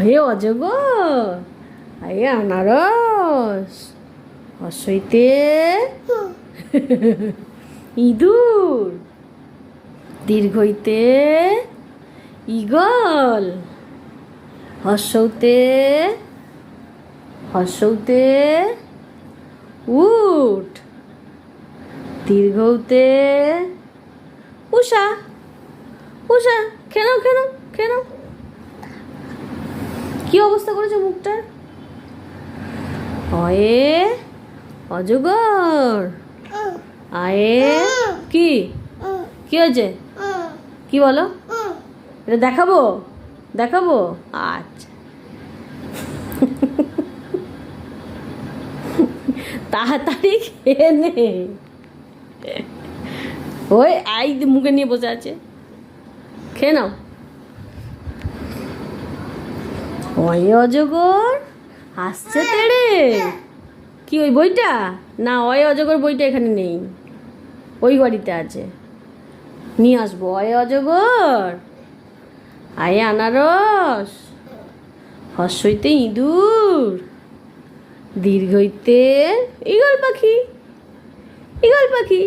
অহে অজগর, আয়ে আনারস, হর্ষইতে ইঁদুর, দীর্ঘইতে ঈগল, হর্ষৌতে উট, দীর্ঘৌতে উষা। উষা কেন কেন কেন কি অবস্থা করেছে মুখটার? অয়ে অজগর, আয়ে কি কি হয়েছে কি বলো? এটা দেখাবো দেখাবো? আচ্ছা তাড়াতাড়ি খেয়ে নে। ওই আই মুখে নিয়ে বসে আছে, খেয়ে নাও। ওই অজগর আসছে তেড়ে। কি ওই বইটা? না, ওই অজগর বইটা এখানে নেই, ওই বাড়িতে আছে, নিয়ে আসবো। ওই অজগর, আয়ে আনারস, হর্ষইতে ইঁদুর, দীর্ঘইতে ঈগল পাখি। ঈগল পাখি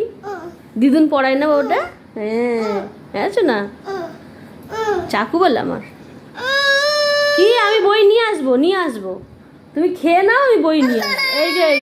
দিদুন পড়ায় না ওটা? হ্যাঁ, আছো না? চাকু বলে আমার কি? আমি বই নিয়ে আসবো, তুমি খেয়ে নাও, আমি বই নিয়ে আসবো। এই যে